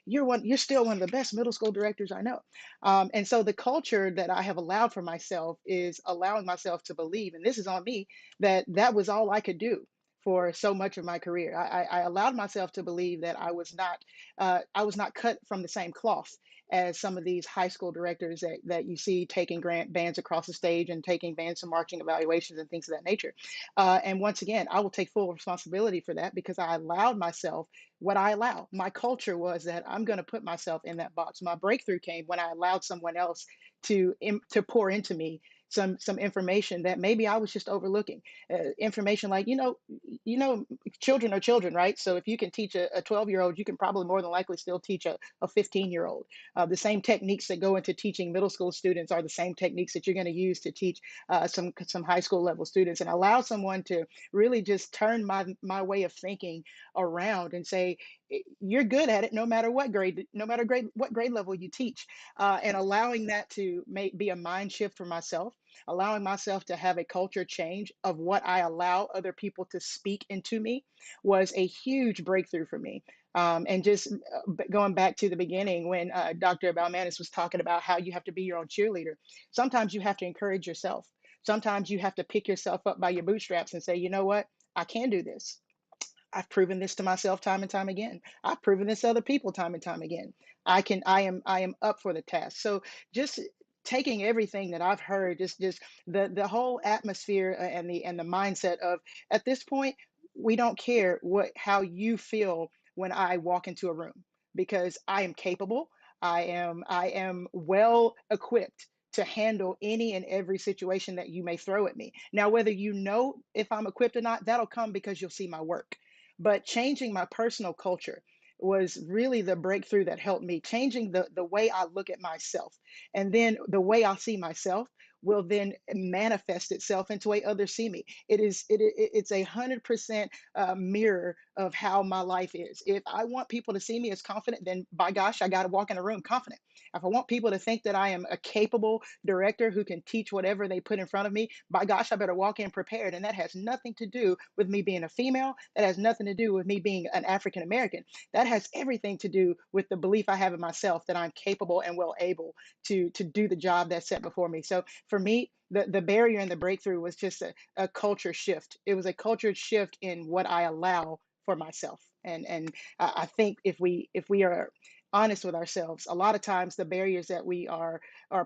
F: you're still one of the best middle school directors I know. And so the culture that I have allowed for myself is allowing myself to believe, and this is on me, that was all I could do for so much of my career. I allowed myself to believe that I was not cut from the same cloth as some of these high school directors that you see taking grant bands across the stage and taking bands to marching evaluations and things of that nature. And once again, I will take full responsibility for that because I allowed myself what I allow. My culture was that I'm going to put myself in that box. My breakthrough came when I allowed someone else to pour into me some information that maybe I was just overlooking. Information like, children are children, right? So if you can teach a 12-year-old, you can probably more than likely still teach a 15-year-old. The same techniques that go into teaching middle school students are the same techniques that you're going to use to teach some high school level students, and allow someone to really just turn my way of thinking around and say, you're good at it no matter what grade, what grade level you teach. And allowing that to be a mind shift for myself, allowing myself to have a culture change of what I allow other people to speak into me, was a huge breakthrough for me. And just going back to the beginning when Dr. Baumanis was talking about how you have to be your own cheerleader, sometimes you have to encourage yourself. Sometimes you have to pick yourself up by your bootstraps and say, you know what? I can do this. I've proven this to myself time and time again. I've proven this to other people time and time again. I am up for the task. So just taking everything that I've heard, just the whole atmosphere and the mindset of, at this point, we don't care how you feel when I walk into a room, because I am capable. I am well equipped to handle any and every situation that you may throw at me. Now, whether you know if I'm equipped or not, that'll come because you'll see my work. But changing my personal culture was really the breakthrough that helped me, changing the way I look at myself. And then the way I see myself will then manifest itself into the way others see me. It's 100% mirror of how my life is. If I want people to see me as confident, then by gosh, I got to walk in a room confident. If I want people to think that I am a capable director who can teach whatever they put in front of me, by gosh, I better walk in prepared. And that has nothing to do with me being a female. That has nothing to do with me being an African American. That has everything to do with the belief I have in myself that I'm capable and well able to do the job that's set before me. So for me, the barrier and the breakthrough was just a culture shift. It was a culture shift in what I allow for myself. And I think if we are honest with ourselves, a lot of times the barriers that we are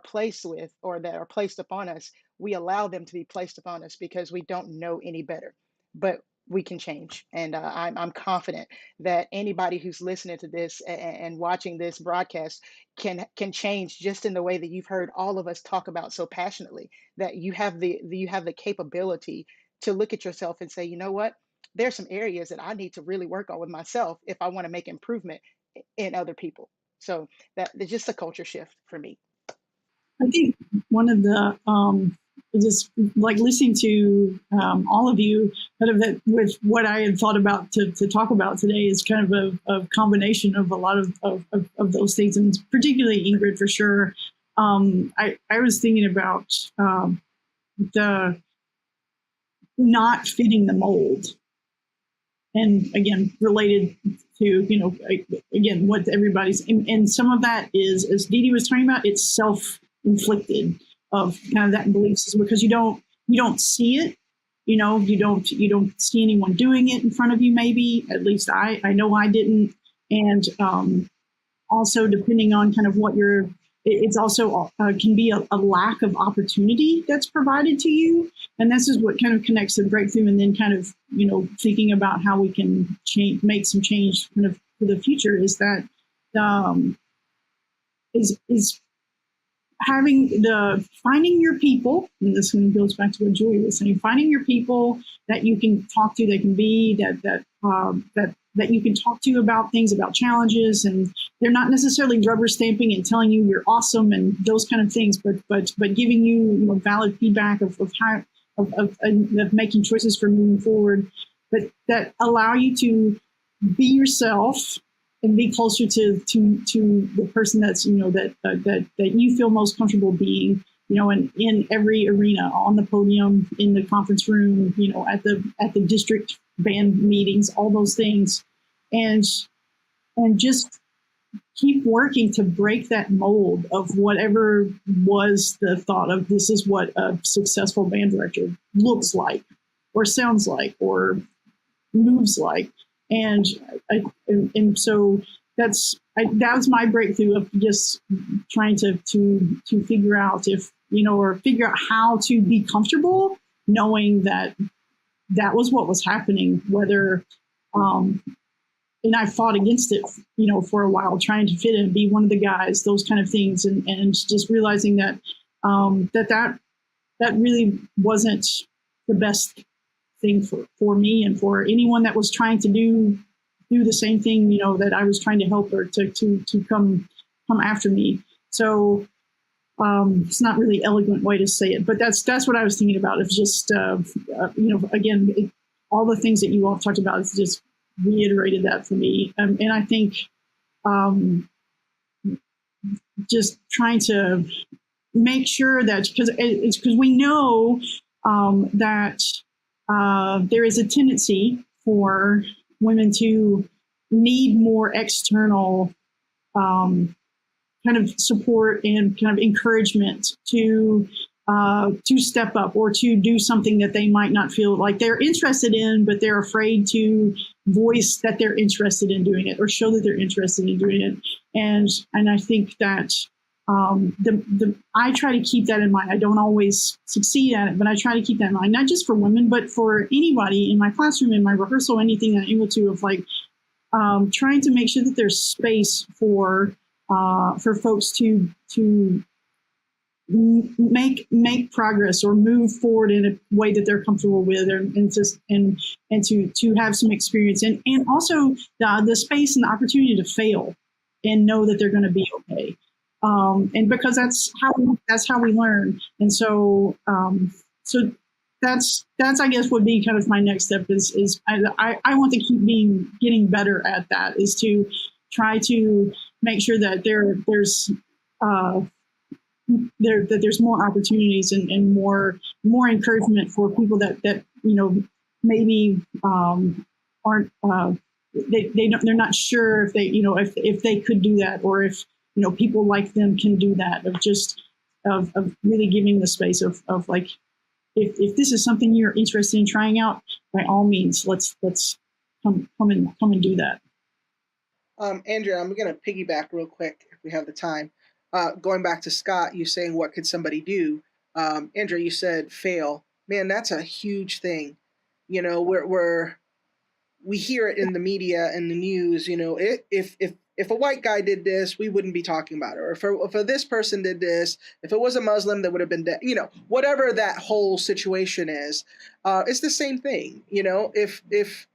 F: placed with, or that are placed upon us, we allow them to be placed upon us because we don't know any better. But we can change. And I'm confident that anybody who's listening to this and watching this broadcast can change just in the way that you've heard all of us talk about so passionately. That you have the capability to look at yourself and say, you know what, there's some areas that I need to really work on with myself if I want to make improvement in other people. So that's just a culture shift for me.
E: I think one of the just like listening to all of you, kind of that with what I had thought about to talk about today is kind of a combination of a lot of those things, and particularly Ingrid for sure. I was thinking about the not fitting the mold, and again related to again what everybody's and some of that is, as Dee Dee was talking about, it's self-inflicted of kind of that belief system, because you don't see it, you don't see anyone doing it in front of you. Maybe at least I know I didn't, and also depending on kind of what you're. It's also can be a lack of opportunity that's provided to you. And this is what kind of connects the breakthrough, and then kind of, thinking about how we can make some change kind of for the future is that is finding your people. And this one goes back to what Julia was saying, finding your people that you can talk to, that can be, that you can talk to about things, about challenges, and they're not necessarily rubber stamping and telling you you're awesome and those kind of things, but giving you, valid feedback of how of making choices for moving forward, but that allow you to be yourself and be closer to the person that's that you feel most comfortable being, and in every arena, on the podium, in the conference room, at the district band meetings, all those things, and just keep working to break that mold of whatever was the thought of this is what a successful band director looks like or sounds like or moves like. And so that was my breakthrough of just trying to figure out or figure out how to be comfortable knowing that was what was happening, whether and I fought against it, for a while, trying to fit in, be one of the guys, those kind of things, and just realizing that that really wasn't the best thing for me and for anyone that was trying to do the same thing, that I was trying to help or to come after me. So it's not really elegant way to say it, but that's what I was thinking about. It's just again, all the things that you all talked about is just reiterated that for me, and I think just trying to make sure that because we know that there is a tendency for women to need more external kind of support and kind of encouragement to step up or to do something that they might not feel like they're interested in, but they're afraid to voice that they're interested in doing it or show that they're interested in doing it. And I think that I try to keep that in mind. I don't always succeed at it, but I try to keep that in mind, not just for women, but for anybody in my classroom, in my rehearsal, anything that I'm able to, of like trying to make sure that there's space for folks to make progress or move forward in a way that they're comfortable with, and to have some experience, and also the space and the opportunity to fail and know that they're going to be okay. And because that's how we learn. And so that's I guess would be kind of my next step is I want to keep getting better at that, is to try to make sure that there's more opportunities and more encouragement for people that maybe aren't they're not sure if they if they could do that, or if people like them can do that, of really giving the space of like, if this is something you're interested in trying out, by all means, let's come and do that.
D: Andrea, I'm going to piggyback real quick if we have the time. Going back to Scott, you saying what could somebody do? Andrea, you said fail. Man, that's a huge thing. You know, we hear it in the media and the news. You know, if a white guy did this, we wouldn't be talking about it. Or if this person did this, if it was a Muslim, that would have been dead. You know, whatever that whole situation is, it's the same thing. You know, if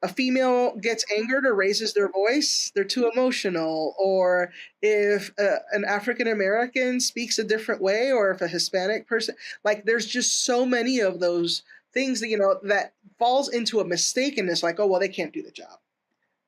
D: a female gets angered or raises their voice, they're too emotional. Or if an African American speaks a different way, or if a Hispanic person, like there's just so many of those things that, you know, that falls into a mistakenness, like, oh, well, they can't do the job.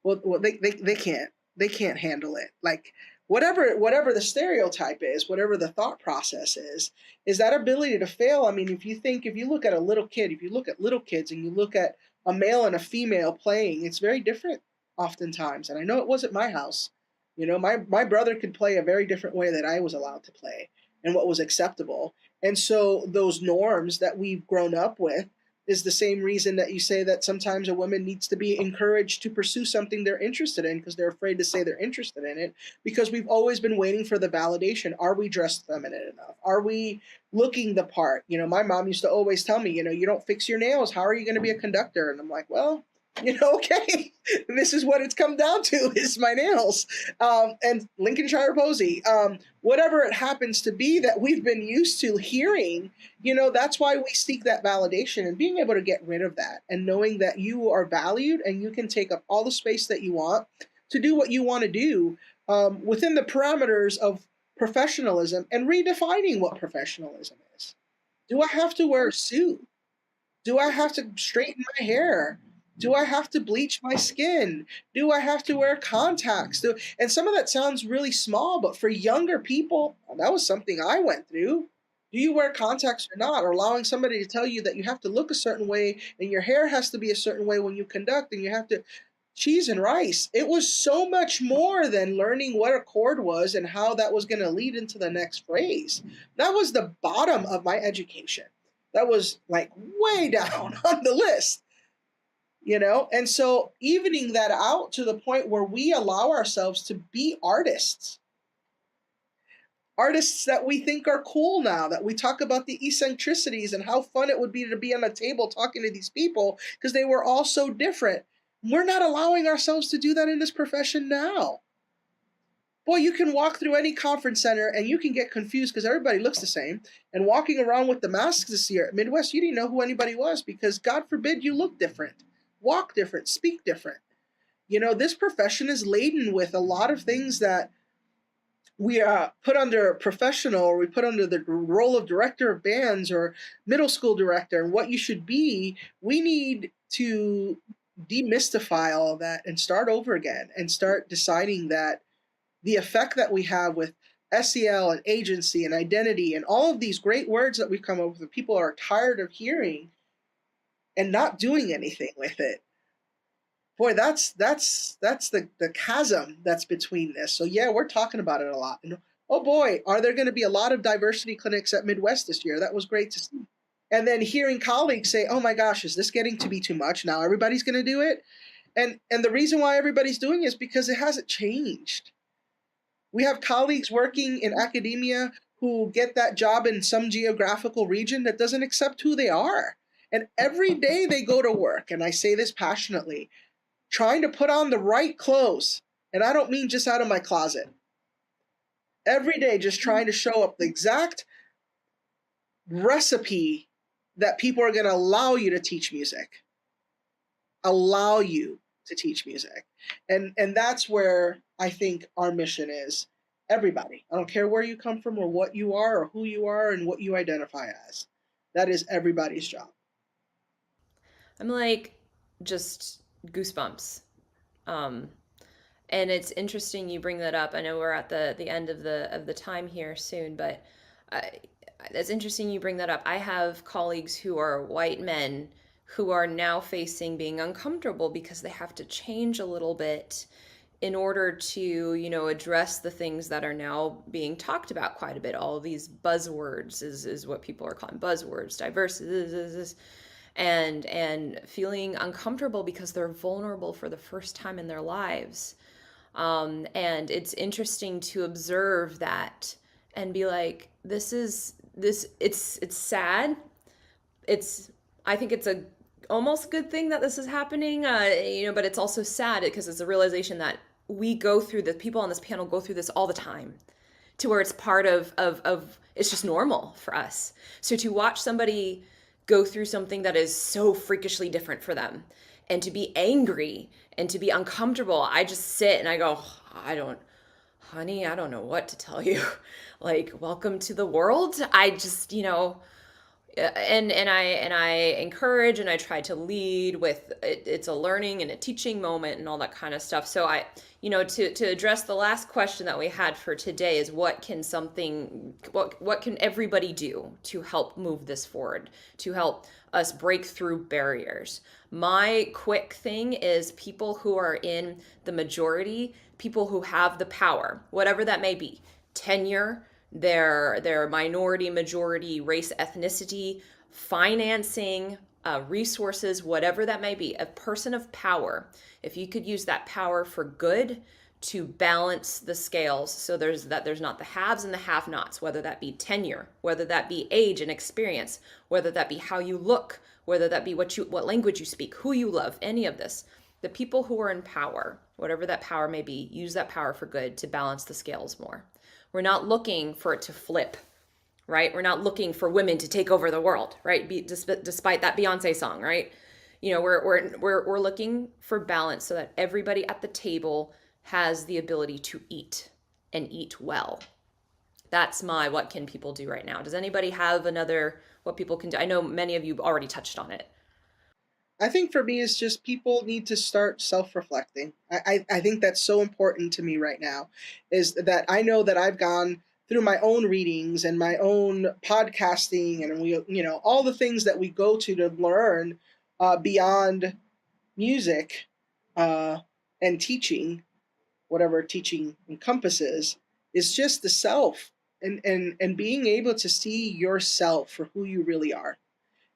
D: Well, they can't handle it. Like whatever the stereotype is, whatever the thought process is that ability to fail. I mean, if you look at a little kid, if you look at little kids and you look at a male and a female playing, it's very different oftentimes. And I know it was at my house. You know, my brother could play a very different way that I was allowed to play and what was acceptable. And so those norms that we've grown up with is the same reason that you say that sometimes a woman needs to be encouraged to pursue something they're interested in because they're afraid to say they're interested in it, because we've always been waiting for the validation. Are we dressed feminine enough? Are we looking the part? You know, my mom used to always tell me, you know, you don't fix your nails, how are you going to be a conductor? And I'm like, well, you know, okay, this is what it's come down to, is my nails. And Lincolnshire Posey, whatever it happens to be that we've been used to hearing, you know, that's why we seek that validation, and being able to get rid of that and knowing that you are valued and you can take up all the space that you want to do what you want to do within the parameters of professionalism, and redefining what professionalism is. Do I have to wear a suit? Do I have to straighten my hair? Do I have to bleach my skin? Do I have to wear contacts? And some of that sounds really small, but for younger people, that was something I went through. Do you wear contacts or not? Or allowing somebody to tell you that you have to look a certain way and your hair has to be a certain way when you conduct, and you have to cheese and rice. It was so much more than learning what a chord was and how that was going to lead into the next phrase. That was the bottom of my education. That was like way down on the list. You know, and so evening that out to the point where we allow ourselves to be artists that we think are cool now, that we talk about the eccentricities and how fun it would be to be on a table talking to these people because they were all so different. We're not allowing ourselves to do that in this profession now. Boy, you can walk through any conference center and you can get confused because everybody looks the same. And walking around with the masks this year at Midwest, you didn't know who anybody was because God forbid you look different. Walk different, speak different. You know, this profession is laden with a lot of things that we put under professional, or we put under the role of director of bands or middle school director and what you should be. We need to demystify all of that and start over again and start deciding that the effect that we have with SEL and agency and identity and all of these great words that we've come up with that people are tired of hearing and not doing anything with it. Boy, that's the chasm that's between this. So yeah, we're talking about it a lot. And oh boy, are there going to be a lot of diversity clinics at Midwest this year? That was great to see. And then hearing colleagues say, oh my gosh, is this getting to be too much? Now everybody's going to do it. And the reason why everybody's doing it is because it hasn't changed. We have colleagues working in academia who get that job in some geographical region that doesn't accept who they are. And every day they go to work, and I say this passionately, trying to put on the right clothes. And I don't mean just out of my closet. Every day just trying to show up the exact recipe that people are going to allow you to teach music. Allow you to teach music. And that's where I think our mission is. Everybody. I don't care where you come from or what you are or who you are and what you identify as. That is everybody's job.
C: I'm like just goosebumps. And it's interesting you bring that up. I know we're at the end of the time here soon, but it's interesting you bring that up. I have colleagues who are white men who are now facing being uncomfortable because they have to change a little bit in order to, you know, address the things that are now being talked about quite a bit. All of these buzzwords is what people are calling buzzwords, diversity, and feeling uncomfortable because they're vulnerable for the first time in their lives. And it's interesting to observe that and be like, it's sad. I think it's a almost a good thing that this is happening, but it's also sad because it's a realization that the people on this panel go through this all the time, to where it's part of it's just normal for us. So to watch somebody go through something that is so freakishly different for them, and to be angry and to be uncomfortable, I just sit and I go, honey, I don't know what to tell you. Like, welcome to the world. I just, and I encourage and I try to lead with it's a learning and a teaching moment and all that kind of stuff. So to address the last question that we had for today is what can everybody do to help move this forward, to help us break through barriers? My quick thing is people who are in the majority, people who have the power, whatever that may be, tenure, their minority, majority, race, ethnicity, financing, resources, whatever that may be, a person of power, if you could use that power for good to balance the scales, so there's not the haves and the have-nots, whether that be tenure, whether that be age and experience, whether that be how you look, whether that be what language you speak, who you love, any of this. The people who are in power, whatever that power may be, use that power for good to balance the scales more. We're not looking for it to flip, right? We're not looking for women to take over the world, right? Despite that Beyonce song, right? We're looking for balance so that everybody at the table has the ability to eat and eat well. That's my what can people do right now. Does anybody have another what people can do? I know many of you already touched on it.
D: I think for me, it's just people need to start self-reflecting. I think that's so important to me right now, is that I know that I've gone through my own readings and my own podcasting, and all the things that we go to learn beyond music and teaching, whatever teaching encompasses, is just the self and being able to see yourself for who you really are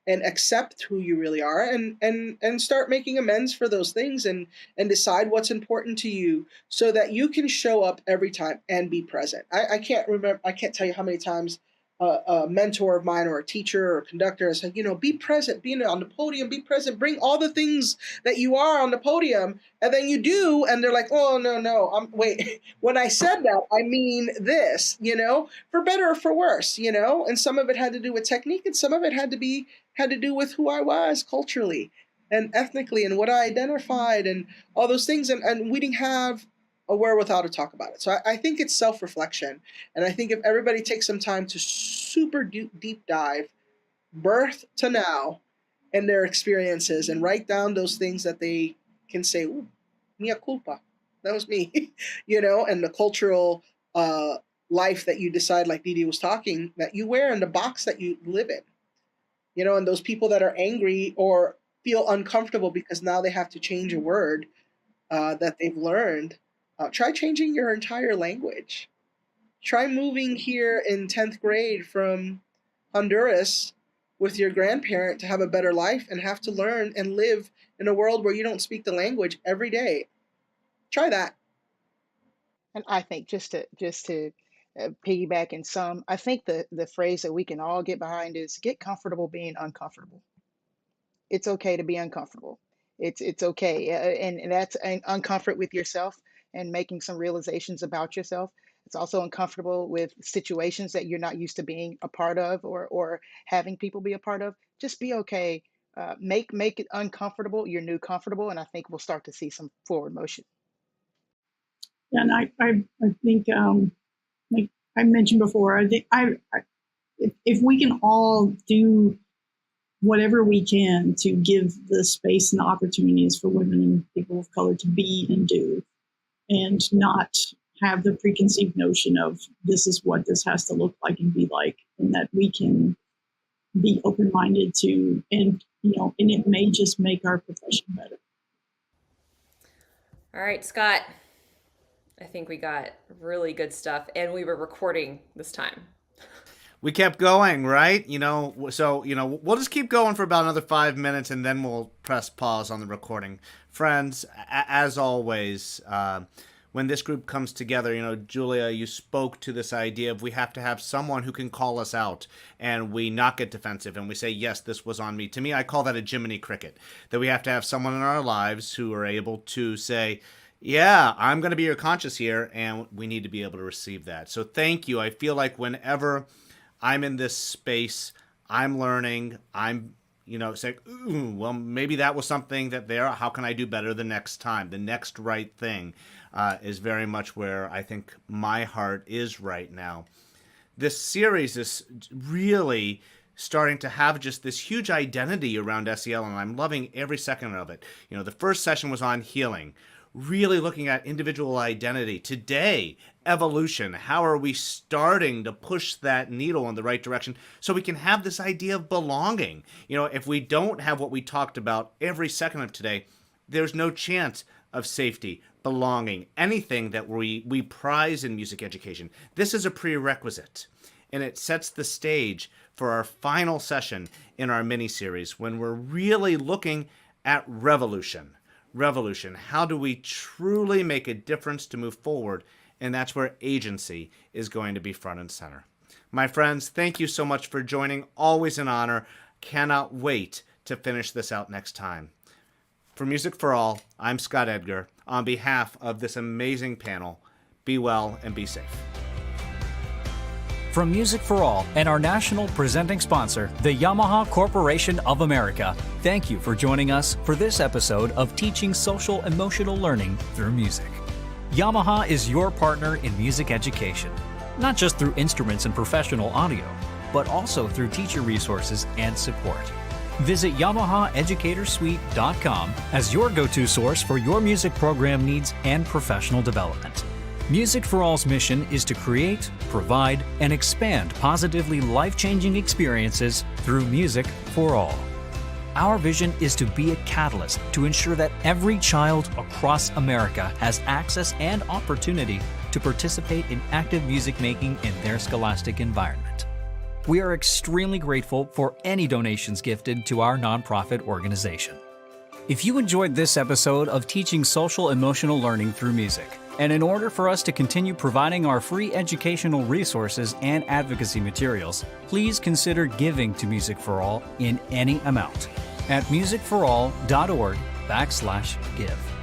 D: and accept who you really are and start making amends for those things and decide what's important to you so that you can show up every time and be present. I can't tell you how many times a mentor of mine or a teacher or a conductor has said, be present, be on the podium, be present, bring all the things that you are on the podium. And then you do, and they're like, oh, no, wait, when I said that, I mean this, for better or for worse, and some of it had to do with technique and some of it had to do with who I was culturally and ethnically and what I identified and all those things. And we didn't have a wherewithal to talk about it. So I think it's self-reflection. And I think if everybody takes some time to super deep dive, birth to now, and their experiences and write down those things that they can say, ooh, mea culpa, that was me, and the cultural life that you decide, like Dee Dee was talking, that you wear in the box that you live in, and those people that are angry or feel uncomfortable because now they have to change a word that they've learned. Try changing your entire language. Try moving here in 10th grade from Honduras with your grandparent to have a better life and have to learn and live in a world where you don't speak the language every day. Try that.
F: And I think just to piggyback in some, I think the phrase that we can all get behind is get comfortable being uncomfortable. It's okay to be uncomfortable. It's okay, and that's an uncomfort with yourself and making some realizations about yourself. It's also uncomfortable with situations that you're not used to being a part of or having people be a part of. Just be okay. Make it uncomfortable your new comfortable, and I think we'll start to see some forward motion.
E: And I think, like I mentioned before, I think if we can all do whatever we can to give the space and opportunities for women and people of color to be and do, and not have the preconceived notion of this is what this has to look like and be like, and that we can be open-minded to, and it may just make our profession better.
C: All right, Scott. I think we got really good stuff, and we were recording this time.
B: We kept going, right? So we'll just keep going for about another 5 minutes, and then we'll press pause on the recording. Friends, as always, when this group comes together, Julia, you spoke to this idea of we have to have someone who can call us out and we not get defensive and we say, yes, this was on me. To me, I call that a Jiminy Cricket, that we have to have someone in our lives who are able to say, yeah, I'm going to be your conscience here, and we need to be able to receive that. So thank you. I feel like whenever I'm in this space, I'm learning, I'm saying, ooh, well, maybe that was something that how can I do better the next time? The next right thing is very much where I think my heart is right now. This series is really starting to have just this huge identity around SEL, and I'm loving every second of it. The first session was on healing, really looking at individual identity. Today, evolution. How are we starting to push that needle in the right direction so we can have this idea of belonging? If we don't have what we talked about every second of today, there's no chance of safety, belonging, anything that we prize in music education. This is a prerequisite, and it sets the stage for our final session in our mini-series when we're really looking at revolution. Revolution. How do we truly make a difference to move forward? And that's where agency is going to be front and center. My friends, thank you so much for joining. Always an honor. Cannot wait to finish this out next time. For Music for All, I'm Scott Edgar. On behalf of this amazing panel, be well and be safe.
A: From Music for All and our national presenting sponsor, the Yamaha Corporation of America, thank you for joining us for this episode of Teaching Social Emotional Learning Through Music. Yamaha is your partner in music education, not just through instruments and professional audio, but also through teacher resources and support. Visit YamahaEducatorSuite.com as your go-to source for your music program needs and professional development. Music for All's mission is to create, provide, and expand positively life-changing experiences through music for all. Our vision is to be a catalyst to ensure that every child across America has access and opportunity to participate in active music making in their scholastic environment. We are extremely grateful for any donations gifted to our nonprofit organization. If you enjoyed this episode of Teaching Social Emotional Learning Through Music, and in order for us to continue providing our free educational resources and advocacy materials, please consider giving to Music for All in any amount at musicforall.org/give.